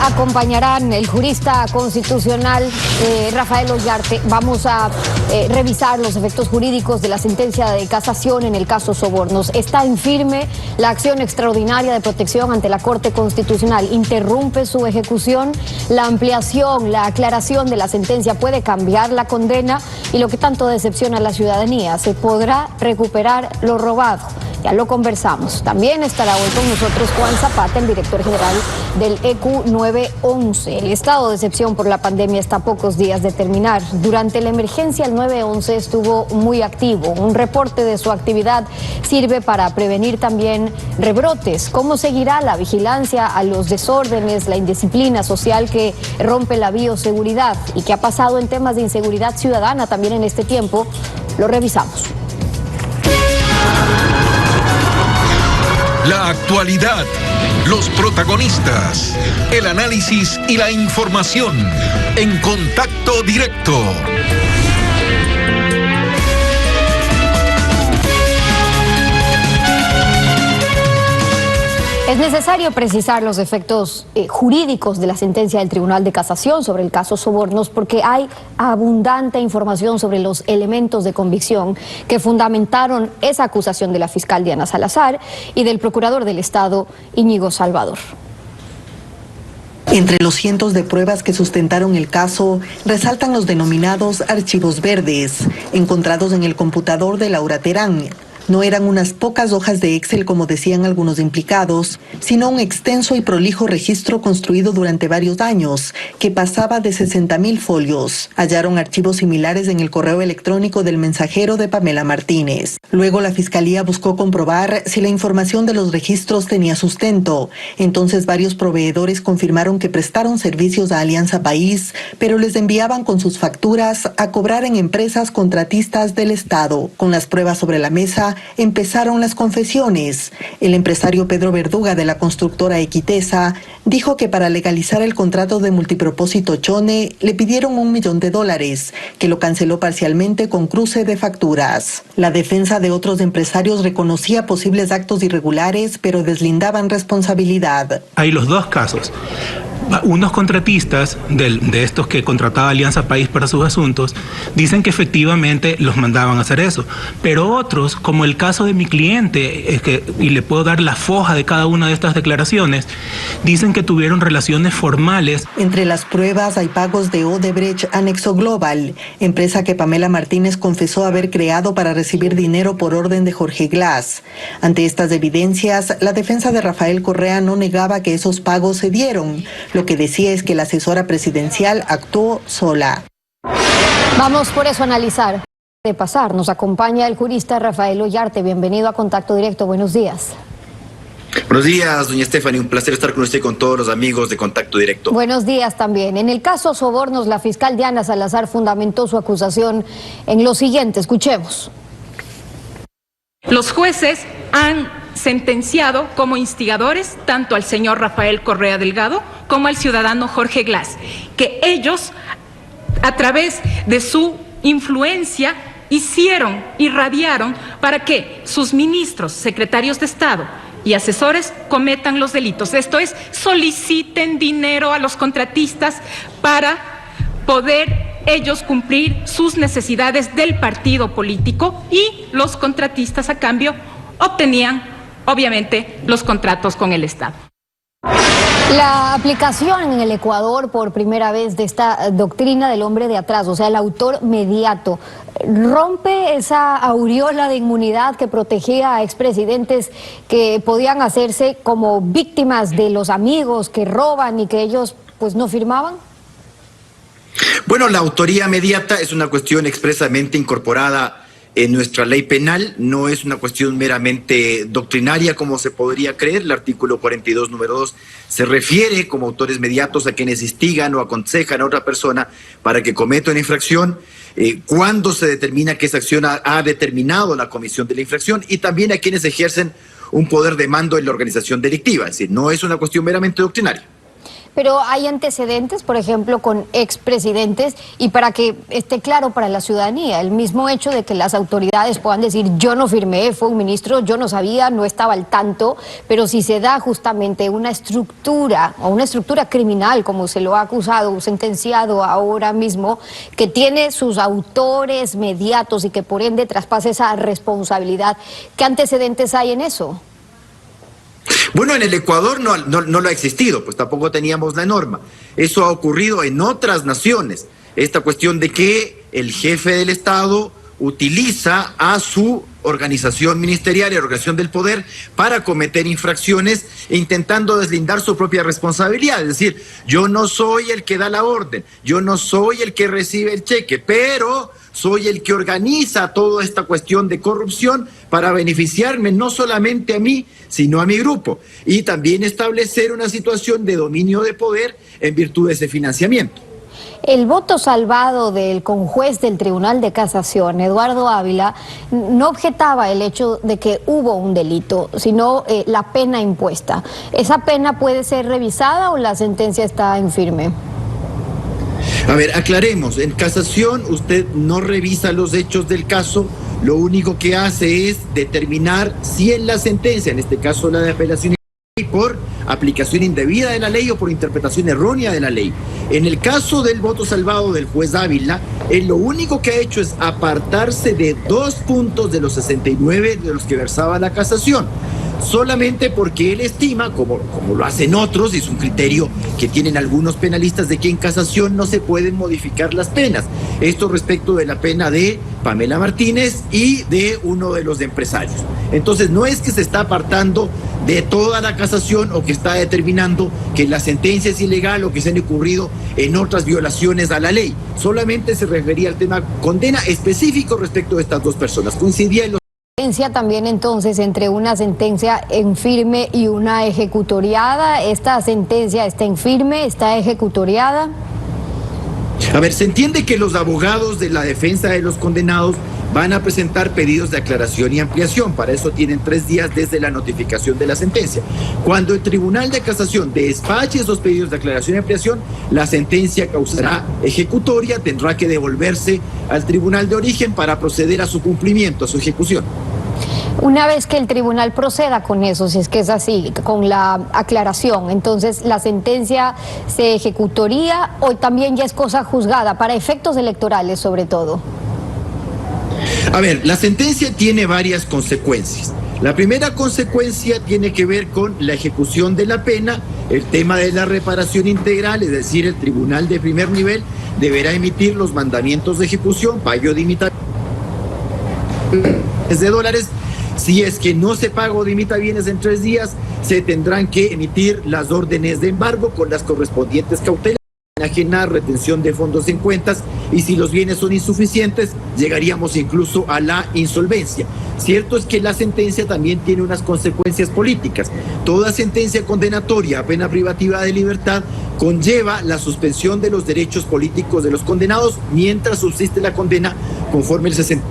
acompañarán el jurista constitucional Rafael Ollarte. Vamos a revisar los efectos jurídicos de la sentencia de casación en el caso Sobornos. Está en firme la acción extraordinaria de protección ante la Corte Constitucional. Interrumpe su ejecución. La ampliación, la aclaración de la sentencia puede cambiar la condena y lo que tanto decepciona a la ciudadanía, se podrá recuperar lo robado. Ya lo conversamos. También estará hoy con nosotros Juan Zapata, el director general del ECU 911. El estado de excepción por la pandemia está a pocos días de terminar. Durante la emergencia, el 911 estuvo muy activo. Un reporte de su actividad sirve para prevenir también rebrotes. ¿Cómo seguirá la vigilancia a los desórdenes, la indisciplina social que rompe la bioseguridad? ¿Y qué ha pasado en temas de inseguridad ciudadana también en este tiempo? Lo revisamos. La actualidad, los protagonistas, el análisis y la información en Contacto Directo. Es necesario precisar los efectos jurídicos de la sentencia del Tribunal de Casación sobre el caso Sobornos porque hay abundante información sobre los elementos de convicción que fundamentaron esa acusación de la fiscal Diana Salazar y del procurador del Estado Íñigo Salvador. Entre los cientos de pruebas que sustentaron el caso, resaltan los denominados archivos verdes, encontrados en el computador de Laura Terán. No eran unas pocas hojas de Excel como decían algunos implicados, sino un extenso y prolijo registro construido durante varios años, que pasaba de 60.000 folios. Hallaron archivos similares en el correo electrónico del mensajero de Pamela Martínez. Luego la Fiscalía buscó comprobar si la información de los registros tenía sustento. Entonces varios proveedores confirmaron que prestaron servicios a Alianza País, pero les enviaban con sus facturas a cobrar en empresas contratistas del Estado. Con las pruebas sobre la mesa, empezaron las confesiones. El empresario Pedro Verduga de la constructora Equitesa dijo que para legalizar el contrato de multipropósito Chone le pidieron $1 millón, que lo canceló parcialmente con cruce de facturas. La defensa de otros empresarios reconocía posibles actos irregulares, pero deslindaban responsabilidad. Hay los dos casos. Unos contratistas de estos que contrataba Alianza País para sus asuntos dicen que efectivamente los mandaban a hacer eso, pero otros, como el caso de mi cliente, y le puedo dar la foja de cada una de estas declaraciones, dicen que tuvieron relaciones formales. Entre las pruebas hay pagos de Odebrecht a Nexo Global, empresa que Pamela Martínez confesó haber creado para recibir dinero por orden de Jorge Glass. Ante estas evidencias, la defensa de Rafael Correa no negaba que esos pagos se dieron. Lo que decía es que la asesora presidencial actuó sola. Vamos por eso a analizar. De pasar, nos acompaña el jurista Rafael Ollarte. Bienvenido a Contacto Directo. Buenos días. Buenos días, doña Stephanie. Un placer estar con usted y con todos los amigos de Contacto Directo. Buenos días también. En el caso Sobornos, la fiscal Diana Salazar fundamentó su acusación en lo siguiente. Escuchemos. Los jueces han sentenciado como instigadores tanto al señor Rafael Correa Delgado como al ciudadano Jorge Glass, que ellos, a través de su influencia, irradiaron para que sus ministros, secretarios de Estado y asesores cometan los delitos. Esto es, soliciten dinero a los contratistas para poder ellos cumplir sus necesidades del partido político y los contratistas a cambio obtenían, obviamente, los contratos con el Estado. La aplicación en el Ecuador por primera vez de esta doctrina del hombre de atrás, o sea, el autor mediato, rompe esa aureola de inmunidad que protegía a expresidentes que podían hacerse como víctimas de los amigos que roban y que ellos pues no firmaban. Bueno, la autoría mediata es una cuestión expresamente incorporada en nuestra ley penal, no es una cuestión meramente doctrinaria como se podría creer. El artículo 42, número 2, se refiere como autores mediatos a quienes instigan o aconsejan a otra persona para que cometa una infracción, cuando se determina que esa acción ha determinado la comisión de la infracción, y también a quienes ejercen un poder de mando en la organización delictiva. Es decir, no es una cuestión meramente doctrinaria. Pero hay antecedentes, por ejemplo, con expresidentes, y para que esté claro para la ciudadanía, el mismo hecho de que las autoridades puedan decir yo no firmé, fue un ministro, yo no sabía, no estaba al tanto, pero si se da justamente una estructura o una estructura criminal, como se lo ha acusado, sentenciado ahora mismo, que tiene sus autores mediatos y que por ende traspasa esa responsabilidad, ¿qué antecedentes hay en eso? Bueno, en el Ecuador no lo ha existido, pues tampoco teníamos la norma. Eso ha ocurrido en otras naciones. Esta cuestión de que el jefe del Estado utiliza a su organización ministerial y organización del poder para cometer infracciones intentando deslindar su propia responsabilidad. Es decir, yo no soy el que da la orden, yo no soy el que recibe el cheque, pero soy el que organiza toda esta cuestión de corrupción para beneficiarme no solamente a mí, sino a mi grupo. Y también establecer una situación de dominio de poder en virtud de ese financiamiento. El voto salvado del conjuez del Tribunal de Casación, Eduardo Ávila, no objetaba el hecho de que hubo un delito, sino la pena impuesta. ¿Esa pena puede ser revisada o la sentencia está en firme? A ver, aclaremos, en casación usted no revisa los hechos del caso, lo único que hace es determinar si en la sentencia, en este caso la de apelación por aplicación indebida de la ley o por interpretación errónea de la ley. En el caso del voto salvado del juez Ávila, él lo único que ha hecho es apartarse de 2 puntos de los 69 de los que versaba la casación, solamente porque él estima, como lo hacen otros, y es un criterio que tienen algunos penalistas, de que en casación no se pueden modificar las penas. Esto respecto de la pena de Pamela Martínez y de uno de los empresarios. Entonces no es que se está apartando de toda la casación o que está determinando que la sentencia es ilegal o que se han ocurrido en otras violaciones a la ley. Solamente se refería al tema condena específico respecto de estas 2 personas. Coincidía en los También entonces entre una sentencia en firme y una ejecutoriada. ¿Esta sentencia está en firme, está ejecutoriada? A ver, se entiende que los abogados de la defensa de los condenados van a presentar pedidos de aclaración y ampliación. Para eso tienen 3 días desde la notificación de la sentencia. Cuando el Tribunal de Casación despache esos pedidos de aclaración y ampliación, la sentencia causará ejecutoria, tendrá que devolverse al Tribunal de Origen para proceder a su cumplimiento, a su ejecución. Una vez que el tribunal proceda con eso, si es que es así, con la aclaración, entonces la sentencia se ejecutoría o también ya es cosa juzgada para efectos electorales sobre todo. A ver, la sentencia tiene varias consecuencias. La primera consecuencia tiene que ver con la ejecución de la pena, el tema de la reparación integral, es decir, el tribunal de primer nivel deberá emitir los mandamientos de ejecución, pago de imitaciones de dólares. Si es que no se paga o dimita bienes en 3 días, se tendrán que emitir las órdenes de embargo con las correspondientes cautelas, enajenar, retención de fondos en cuentas, y si los bienes son insuficientes, llegaríamos incluso a la insolvencia. Cierto es que la sentencia también tiene unas consecuencias políticas. Toda sentencia condenatoria a pena privativa de libertad conlleva la suspensión de los derechos políticos de los condenados mientras subsiste la condena conforme el 60.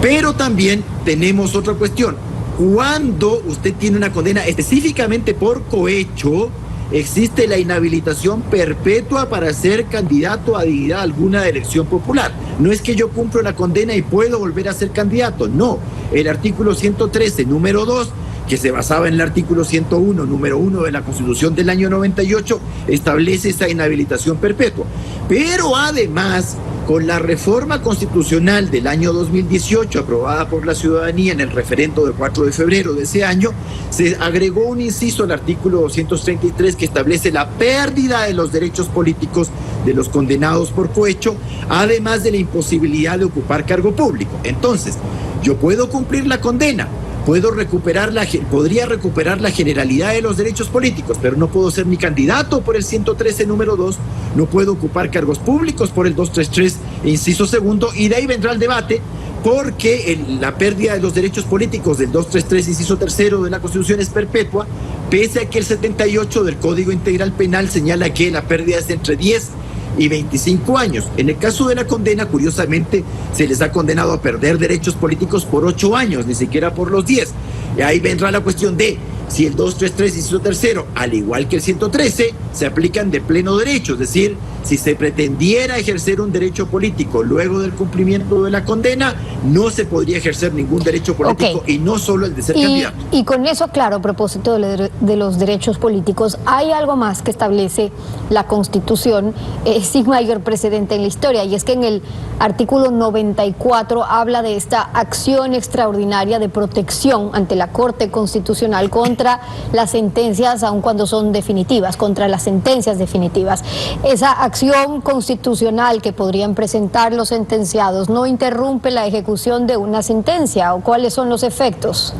Pero también tenemos otra cuestión. Cuando usted tiene una condena específicamente por cohecho, existe la inhabilitación perpetua para ser candidato a dignidad alguna de elección popular. No es que yo cumplo la condena y puedo volver a ser candidato, no. El artículo 113, número 2, que se basaba en el artículo 101, número 1 de la Constitución del año 98, establece esa inhabilitación perpetua. Pero además, con la reforma constitucional del año 2018, aprobada por la ciudadanía en el referendo del 4 de febrero de ese año, se agregó un inciso al artículo 233 que establece la pérdida de los derechos políticos de los condenados por cohecho, además de la imposibilidad de ocupar cargo público. Entonces, yo puedo cumplir la condena, podría recuperar la generalidad de los derechos políticos, pero no puedo ser ni candidato por el 113 número 2, no puedo ocupar cargos públicos por el 233 inciso segundo, y de ahí vendrá el debate, porque la pérdida de los derechos políticos del 233 inciso tercero de la Constitución es perpetua, pese a que el 78 del Código Integral Penal señala que la pérdida es de entre 10 y 25 años. En el caso de la condena, curiosamente, se les ha condenado a perder derechos políticos por 8 años, ni siquiera por los 10. Y ahí vendrá la cuestión de si el 233, inciso tercero, al igual que el 113, se aplican de pleno derecho, es decir, si se pretendiera ejercer un derecho político luego del cumplimiento de la condena, no se podría ejercer ningún derecho político, y no solo el de ser candidato. Y con eso, claro, a propósito de los derechos políticos, hay algo más que establece la Constitución sin mayor precedente en la historia, y es que en el artículo 94 habla de esta acción extraordinaria de protección ante la Corte Constitucional contra las sentencias, aun cuando son definitivas, contra las sentencias definitivas. Esa acción constitucional que podrían presentar los sentenciados no interrumpe la ejecución de una sentencia, ¿o cuáles son los efectos?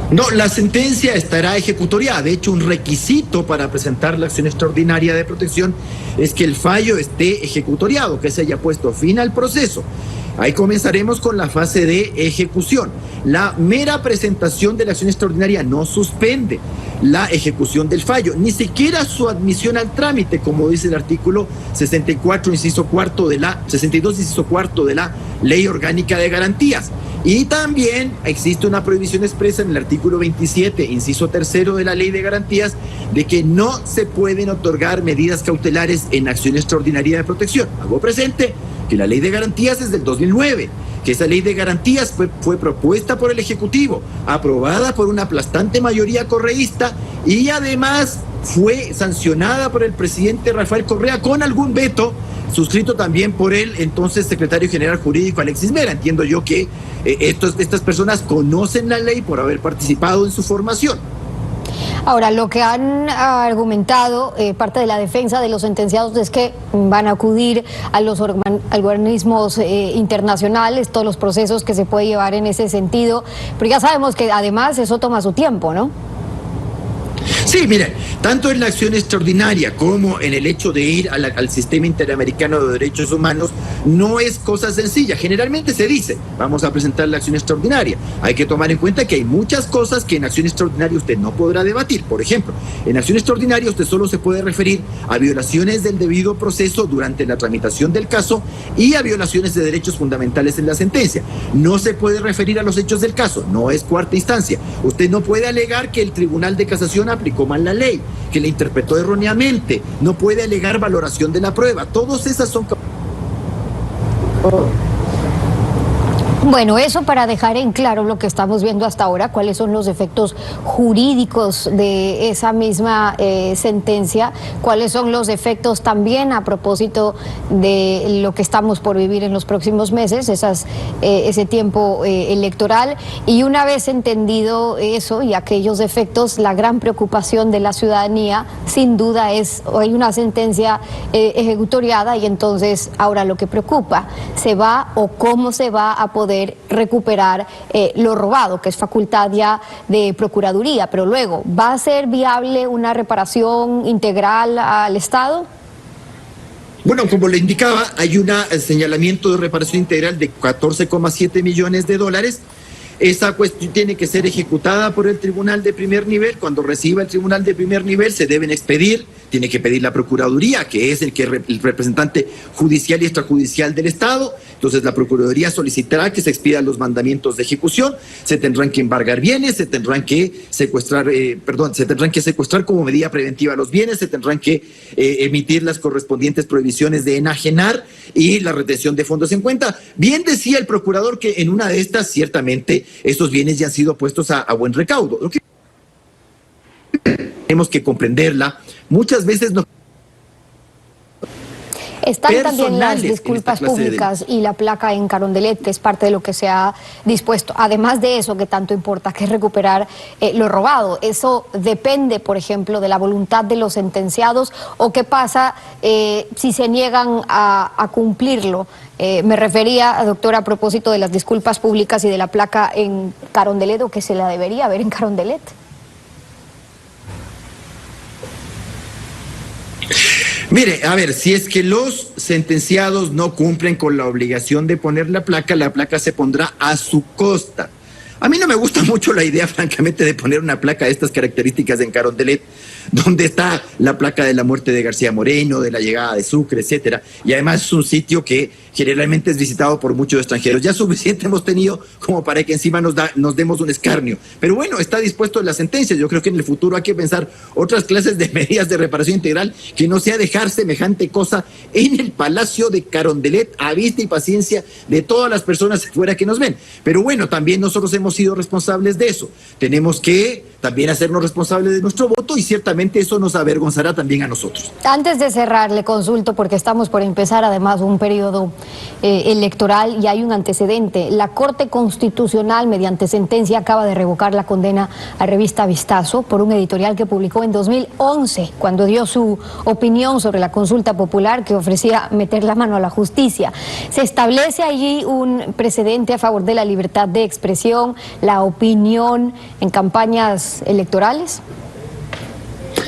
No, la sentencia estará ejecutoriada. De hecho, un requisito para presentar la acción extraordinaria de protección es que el fallo esté ejecutoriado, que se haya puesto fin al proceso. Ahí comenzaremos con la fase de ejecución. La mera presentación de la acción extraordinaria no suspende la ejecución del fallo, ni siquiera su admisión al trámite, como dice el artículo 62, inciso cuarto de la Ley Orgánica de Garantías. Y también existe una prohibición expresa en el artículo 27, inciso tercero de la Ley de Garantías, de que no se pueden otorgar medidas cautelares en acción extraordinaria de protección. Hago presente que la Ley de Garantías es del 2009, que esa Ley de Garantías fue propuesta por el Ejecutivo, aprobada por una aplastante mayoría correísta y además fue sancionada por el presidente Rafael Correa con algún veto, suscrito también por el entonces secretario general jurídico Alexis Mera. Entiendo yo que estas personas conocen la ley por haber participado en su formación. Ahora, lo que han argumentado parte de la defensa de los sentenciados es que van a acudir a los organismos internacionales, todos los procesos que se puede llevar en ese sentido, pero ya sabemos que además eso toma su tiempo, ¿no? Sí, miren, tanto en la acción extraordinaria como en el hecho de ir al Sistema Interamericano de Derechos Humanos, no es cosa sencilla. Generalmente se dice, vamos a presentar la acción extraordinaria. Hay que tomar en cuenta que hay muchas cosas que en acción extraordinaria usted no podrá debatir. Por ejemplo, en acción extraordinaria usted solo se puede referir a violaciones del debido proceso durante la tramitación del caso y a violaciones de derechos fundamentales en la sentencia. No se puede referir a los hechos del caso, no es cuarta instancia. Usted no puede alegar que el Tribunal de Casación aplicó mal la ley, que la interpretó erróneamente, no puede alegar valoración de la prueba. Todas esas son... Bueno, eso para dejar en claro lo que estamos viendo hasta ahora, cuáles son los efectos jurídicos de esa misma sentencia, cuáles son los efectos también a propósito de lo que estamos por vivir en los próximos meses, ese tiempo electoral. Y una vez entendido eso y aquellos efectos, la gran preocupación de la ciudadanía sin duda es, hay una sentencia ejecutoriada y entonces ahora lo que preocupa, ¿se va o cómo se va a poder recuperar lo robado, que es facultad ya de Procuraduría? Pero luego, ¿va a ser viable una reparación integral al Estado? Bueno, como le indicaba, hay un señalamiento de reparación integral de 14,7 millones de dólares. Esa cuestión tiene que ser ejecutada por el Tribunal de Primer Nivel. Cuando reciba el Tribunal de Primer Nivel se deben expedir, tiene que pedir la Procuraduría, que es el representante judicial y extrajudicial del Estado. Entonces la Procuraduría solicitará que se expidan los mandamientos de ejecución, se tendrán que embargar bienes, se tendrán que secuestrar como medida preventiva los bienes, se tendrán que emitir las correspondientes prohibiciones de enajenar y la retención de fondos en cuenta. Bien decía el procurador que en una de estas ciertamente estos bienes ya han sido puestos a buen recaudo. Lo que tenemos que comprenderla, muchas veces no. Están también las disculpas públicas y la placa en Carondelet, que es parte de lo que se ha dispuesto. Además de eso que tanto importa, que es recuperar lo robado. Eso depende, por ejemplo, de la voluntad de los sentenciados, o qué pasa si se niegan a cumplirlo. Me refería, doctora, a propósito de las disculpas públicas y de la placa en Carondelet, o que se la debería ver en Carondelet. Mire, a ver, si es que los sentenciados no cumplen con la obligación de poner la placa se pondrá a su costa. A mí no me gusta mucho la idea, francamente, de poner una placa de estas características en Carondelet, donde está la placa de la muerte de García Moreno, de la llegada de Sucre, etcétera. Y además es un sitio que generalmente es visitado por muchos extranjeros. Ya suficiente hemos tenido como para que encima nos demos un escarnio. Pero bueno, está dispuesto la sentencia. Yo creo que en el futuro hay que pensar otras clases de medidas de reparación integral que no sea dejar semejante cosa en el Palacio de Carondelet a vista y paciencia de todas las personas fuera que nos ven. Pero bueno, también nosotros hemos sido responsables de eso. Tenemos que también hacernos responsables de nuestro voto y ciertamente eso nos avergonzará también a nosotros. Antes de cerrar, le consulto porque estamos por empezar además un periodo electoral y hay un antecedente. La Corte Constitucional, mediante sentencia, acaba de revocar la condena a Revista Vistazo por un editorial que publicó en 2011, cuando dio su opinión sobre la consulta popular que ofrecía meter la mano a la justicia. ¿Se establece allí un precedente a favor de la libertad de expresión, la opinión en campañas electorales?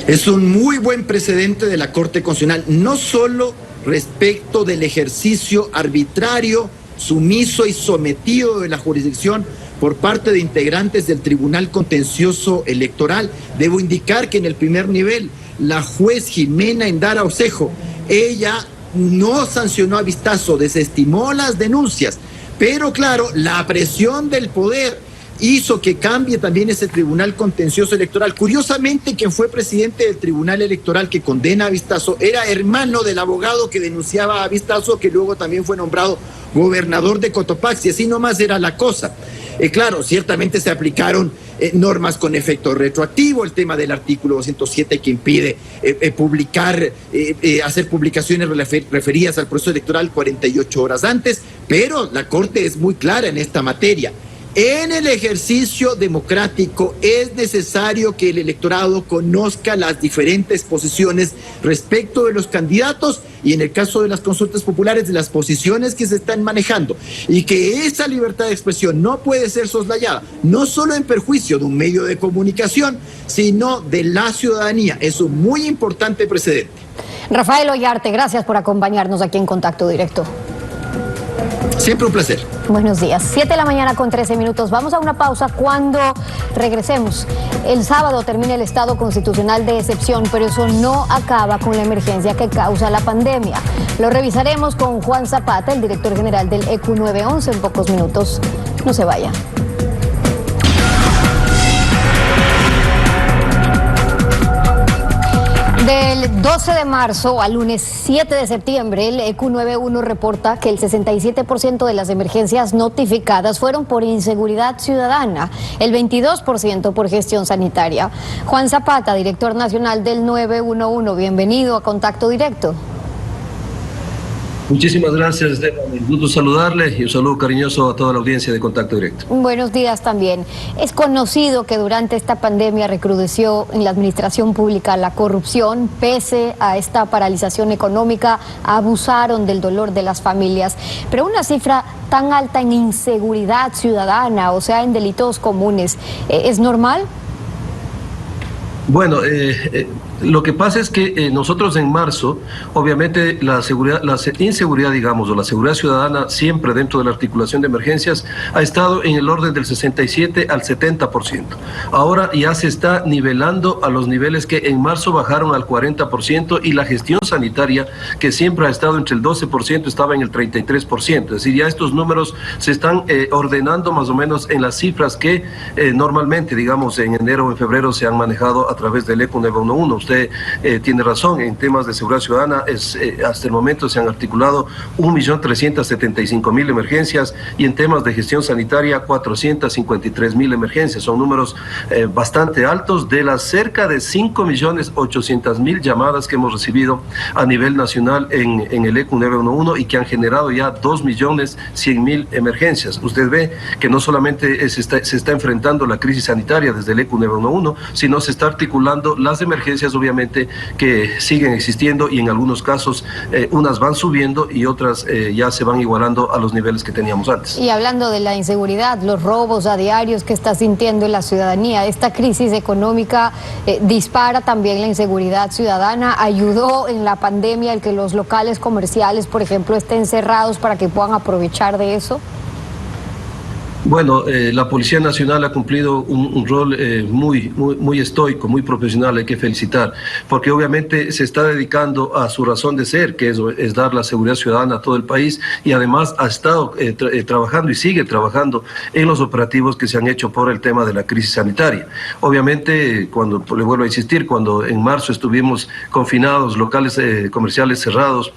Es un muy buen precedente de la Corte Constitucional, no solo respecto del ejercicio arbitrario, sumiso y sometido de la jurisdicción por parte de integrantes del Tribunal Contencioso Electoral. Debo indicar que en el primer nivel, la juez Jimena Endara Osejo, ella no sancionó a Vistazo, desestimó las denuncias, pero claro, la presión del poder hizo que cambie también ese Tribunal Contencioso Electoral. Curiosamente, quien fue presidente del Tribunal Electoral que condena a Vistazo era hermano del abogado que denunciaba a Vistazo, que luego también fue nombrado gobernador de Cotopaxi. Así nomás era la cosa. Claro, ciertamente se aplicaron normas con efecto retroactivo, el tema del artículo 207 que impide hacer publicaciones referidas al proceso electoral 48 horas antes, pero la Corte es muy clara en esta materia. En el ejercicio democrático es necesario que el electorado conozca las diferentes posiciones respecto de los candidatos y en el caso de las consultas populares de las posiciones que se están manejando, y que esa libertad de expresión no puede ser soslayada, no solo en perjuicio de un medio de comunicación, sino de la ciudadanía. Es un muy importante precedente. Rafael Ollarte, gracias por acompañarnos aquí en Contacto Directo. Siempre un placer. Buenos días. 7 de la mañana con 13 minutos. Vamos a una pausa. Cuando regresemos, el sábado termina el estado constitucional de excepción, pero eso no acaba con la emergencia que causa la pandemia. Lo revisaremos con Juan Zapata, el director general del ECU 911, en pocos minutos. No se vaya. Del 12 de marzo al lunes 7 de septiembre, el ECU 91 reporta que el 67% de las emergencias notificadas fueron por inseguridad ciudadana, el 22% por gestión sanitaria. Juan Zapata, director nacional del 911, bienvenido a Contacto Directo. Muchísimas gracias, Esteban. Un gusto saludarle y un saludo cariñoso a toda la audiencia de Contacto Directo. Buenos días también. Es conocido que durante esta pandemia recrudeció en la administración pública la corrupción. Pese a esta paralización económica, abusaron del dolor de las familias. Pero una cifra tan alta en inseguridad ciudadana, o sea, en delitos comunes, ¿es normal? Bueno, lo que pasa es que nosotros en marzo, obviamente la inseguridad, digamos, o la seguridad ciudadana siempre dentro de la articulación de emergencias ha estado en el orden del 67 al 70%. Ahora ya se está nivelando a los niveles que en marzo bajaron al 40% y la gestión sanitaria, que siempre ha estado entre el 12%, estaba en el 33%. Es decir, ya estos números se están ordenando más o menos en las cifras que normalmente, digamos, en enero o en febrero se han manejado a través del ECU 911. Usted tiene razón, en temas de seguridad ciudadana hasta el momento se han articulado 1.375.000 emergencias y en temas de gestión sanitaria 453.000 emergencias. Son números bastante altos de las cerca de 5.800.000 llamadas que hemos recibido a nivel nacional en el ECU 911 y que han generado ya 2.100.000 emergencias. Usted ve que no solamente se está enfrentando la crisis sanitaria desde el ECU 911, sino se está articulando las emergencias obviamente que siguen existiendo y en algunos casos unas van subiendo y otras ya se van igualando a los niveles que teníamos antes. Y hablando de la inseguridad, los robos a diarios que está sintiendo la ciudadanía, esta crisis económica dispara también la inseguridad ciudadana. ¿Ayudó en la pandemia el que los locales comerciales, por ejemplo, estén cerrados para que puedan aprovechar de eso? Bueno, la Policía Nacional ha cumplido un rol muy estoico, muy profesional, hay que felicitar, porque obviamente se está dedicando a su razón de ser, que es dar la seguridad ciudadana a todo el país, y además ha estado trabajando y sigue trabajando en los operativos que se han hecho por el tema de la crisis sanitaria. Obviamente, cuando, le vuelvo a insistir, cuando en marzo estuvimos confinados, locales comerciales cerrados,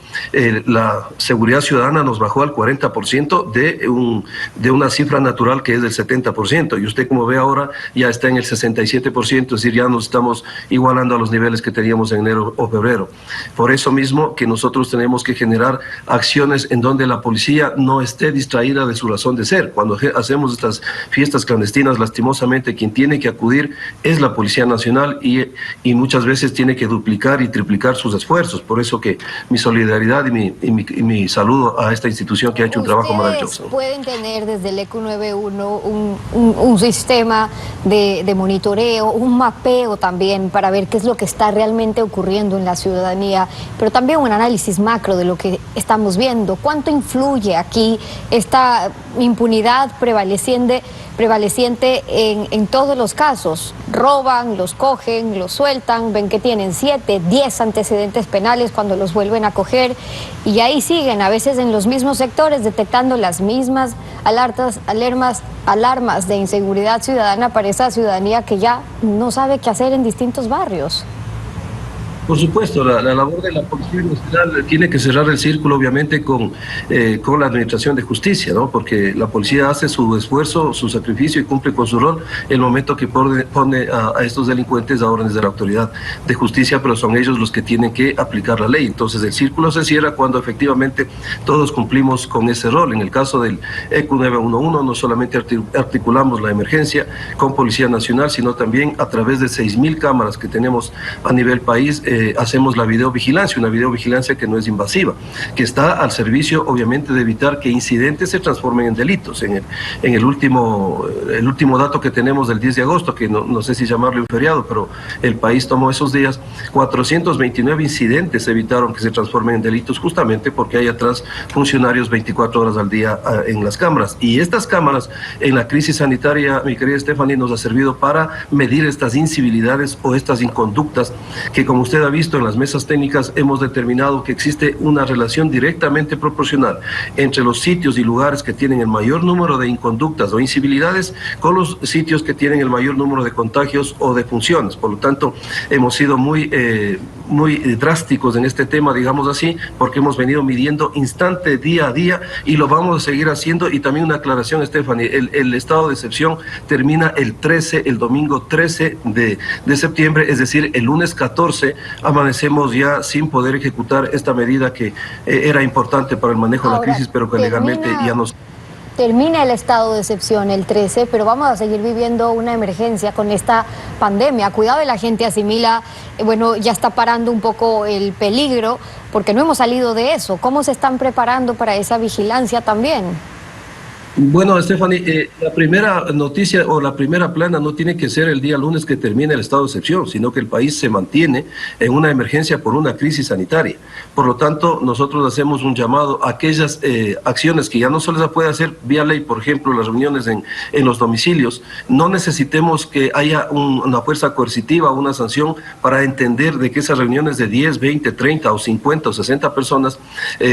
la seguridad ciudadana nos bajó al 40% de una cifra natural que es del 70%, y usted, como ve ahora, ya está en el 67%, es decir, ya nos estamos igualando a los niveles que teníamos en enero o febrero. Por eso mismo que nosotros tenemos que generar acciones en donde la policía no esté distraída de su razón de ser. Cuando hacemos estas fiestas clandestinas, lastimosamente quien tiene que acudir es la Policía Nacional, y muchas veces tiene que duplicar y triplicar sus esfuerzos. Por eso que mi solidaridad y mi saludo a esta institución que ha hecho un trabajo maravilloso. Pueden tener desde el ECU 91 un sistema de monitoreo, un mapeo también para ver qué es lo que está realmente ocurriendo en la ciudadanía, pero también un análisis macro de lo que estamos viendo. ¿Cuánto influye aquí esta impunidad prevaleciente en todos los casos? Roban, los cogen, los sueltan, ven que tienen 7, 10 antecedentes penales cuando los vuelven a coger, y ahí siguen, a veces en los mismos sectores, detectando las mismas alarmas de inseguridad ciudadana para esa ciudadanía que ya no sabe qué hacer en distintos barrios. Por supuesto, la labor de la Policía Nacional tiene que cerrar el círculo, obviamente, con la Administración de Justicia, ¿no? Porque la policía hace su esfuerzo, su sacrificio y cumple con su rol el momento que pone a estos delincuentes a órdenes de la autoridad de justicia, pero son ellos los que tienen que aplicar la ley. Entonces el círculo se cierra cuando efectivamente todos cumplimos con ese rol. En el caso del ECU 911 no solamente articulamos la emergencia con Policía Nacional, sino también a través de 6.000 cámaras que tenemos a nivel país, hacemos la videovigilancia, una videovigilancia que no es invasiva, que está al servicio, obviamente, de evitar que incidentes se transformen en delitos. En el último dato que tenemos del 10 de agosto, que no sé si llamarlo un feriado, pero el país tomó esos días, 429 incidentes evitaron que se transformen en delitos, justamente porque hay atrás funcionarios 24 horas al día en las cámaras. Y estas cámaras, en la crisis sanitaria, mi querida Stephanie, nos ha servido para medir estas incivilidades o estas inconductas que, como usted ha visto en las mesas técnicas, hemos determinado que existe una relación directamente proporcional entre los sitios y lugares que tienen el mayor número de inconductas o incivilidades con los sitios que tienen el mayor número de contagios o de funciones. Por lo tanto, hemos sido muy drásticos en este tema, digamos así, porque hemos venido midiendo instante, día a día, y lo vamos a seguir haciendo. Y también una aclaración, Stephanie, el estado de excepción termina el domingo 13 de septiembre, es decir, el lunes 14 amanecemos ya sin poder ejecutar esta medida que era importante para el manejo de la crisis, pero que legalmente ya no... Termina el estado de excepción el 13, pero vamos a seguir viviendo una emergencia con esta pandemia. Cuidado, de la gente asimila, ya está parando un poco el peligro, porque no hemos salido de eso. ¿Cómo se están preparando para esa vigilancia también? Bueno, Stephanie, la primera noticia o la primera plana no tiene que ser el día lunes que termine el estado de excepción, sino que el país se mantiene en una emergencia por una crisis sanitaria. Por lo tanto, nosotros hacemos un llamado a aquellas acciones que ya no se les puede hacer vía ley, por ejemplo, las reuniones en los domicilios. No necesitemos que haya una fuerza coercitiva o una sanción para entender de que esas reuniones de 10, 20, 30 o 50 o 60 personas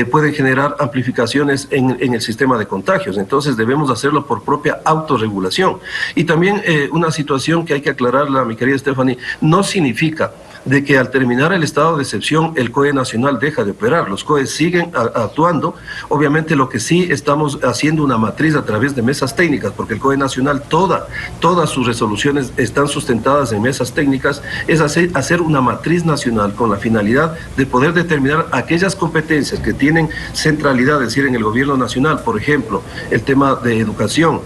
pueden generar amplificaciones en el sistema de contagios. Entonces, debemos hacerlo por propia autorregulación. Y también una situación que hay que aclararla, mi querida Stephanie, no significa de que al terminar el estado de excepción el COE nacional deja de operar. Los COE siguen actuando. Obviamente lo que sí estamos haciendo una matriz a través de mesas técnicas, porque el COE nacional, todas sus resoluciones están sustentadas en mesas técnicas, es hacer una matriz nacional con la finalidad de poder determinar aquellas competencias que tienen centralidad, es decir, en el gobierno nacional, por ejemplo, el tema de educación,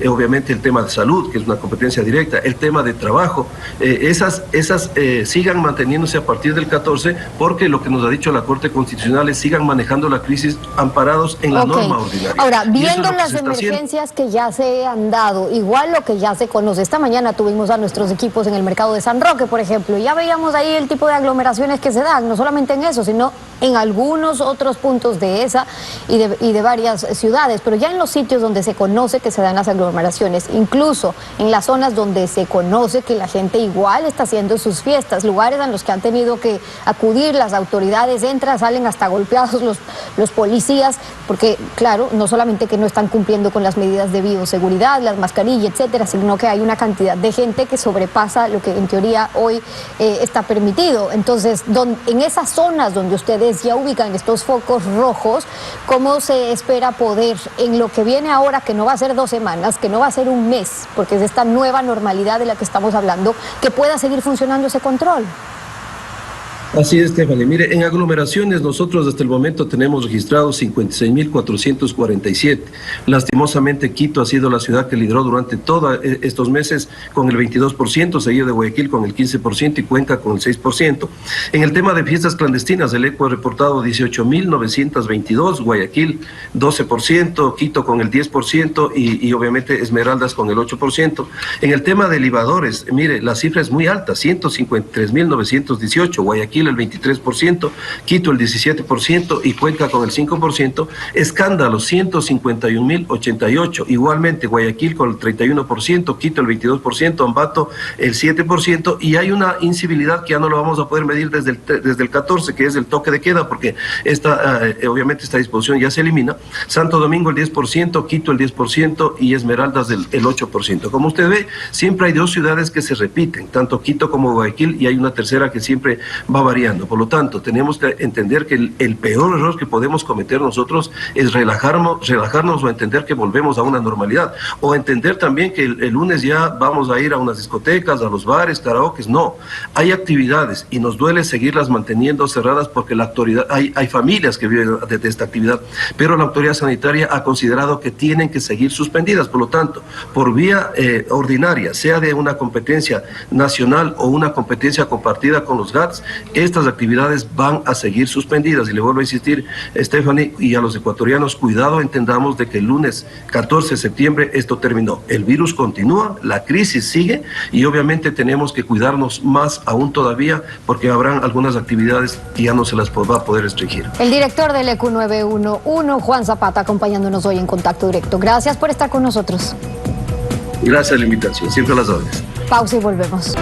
obviamente el tema de salud, que es una competencia directa, el tema de trabajo, esas sigan manteniéndose a partir del 14, porque lo que nos ha dicho la Corte Constitucional es sigan manejando la crisis amparados en la norma ordinaria. Ahora, Y eso es viendo lo que las se está haciendo. emergencias que ya se han dado, igual lo que ya se conoce, esta mañana tuvimos a nuestros equipos en el mercado de San Roque, por ejemplo, y ya veíamos ahí el tipo de aglomeraciones que se dan, no solamente en eso, sino en algunos otros puntos de esa y de varias ciudades, pero ya en los sitios donde se conoce que se dan las aglomeraciones, incluso en las zonas donde se conoce que la gente igual está haciendo sus fiestas, lugares en los que han tenido que acudir las autoridades, entran, salen hasta golpeados los policías, porque claro, no solamente que no están cumpliendo con las medidas de bioseguridad, las mascarillas, etcétera, sino que hay una cantidad de gente que sobrepasa lo que en teoría hoy está permitido. Entonces, en esas zonas donde ustedes ya ubican estos focos rojos, ¿cómo se espera poder, en lo que viene ahora, que no va a ser 2 semanas, que no va a ser un mes, porque es esta nueva normalidad de la que estamos hablando, que pueda seguir funcionando ese control? Así es, Stephanie. Mire, en aglomeraciones nosotros hasta el momento tenemos registrados 56.447. Lastimosamente, Quito ha sido la ciudad que lideró durante todos estos meses con el 22%, seguido de Guayaquil con el 15% y Cuenca con el 6%. En el tema de fiestas clandestinas, el ECO ha reportado 18.922, Guayaquil 12%, Quito con el 10% y obviamente Esmeraldas con el 8%. En el tema de libadores, mire, la cifra es muy alta, 153.918, Guayaquil el 23%, Quito el 17% y Cuenca con el 5%, escándalo 151.088, igualmente Guayaquil con el 31%, Quito el 22%, Ambato el 7%, y hay una incivilidad que ya no lo vamos a poder medir desde el 14, que es el toque de queda, porque obviamente esta disposición ya se elimina. Santo Domingo el 10%, Quito el 10% y Esmeraldas el 8%. Como usted ve, siempre hay 2 ciudades que se repiten, tanto Quito como Guayaquil, y hay una tercera que siempre va variando. Por lo tanto, tenemos que entender que el peor error que podemos cometer nosotros es relajarnos o entender que volvemos a una normalidad, o entender también que el lunes ya vamos a ir a unas discotecas, a los bares, karaokes. No, hay actividades y nos duele seguirlas manteniendo cerradas porque la autoridad, hay familias que viven de esta actividad, pero la autoridad sanitaria ha considerado que tienen que seguir suspendidas. Por lo tanto, por vía ordinaria, sea de una competencia nacional o una competencia compartida con los GATS, estas actividades van a seguir suspendidas. Y le vuelvo a insistir, Stephanie, y a los ecuatorianos, cuidado, entendamos de que el lunes 14 de septiembre esto terminó. El virus continúa, la crisis sigue y obviamente tenemos que cuidarnos más aún todavía porque habrán algunas actividades que ya no se las va a poder restringir. El director del ECU 911, Juan Zapata, acompañándonos hoy en Contacto Directo. Gracias por estar con nosotros. Gracias a la invitación, siempre a las órdenes. Pausa y volvemos.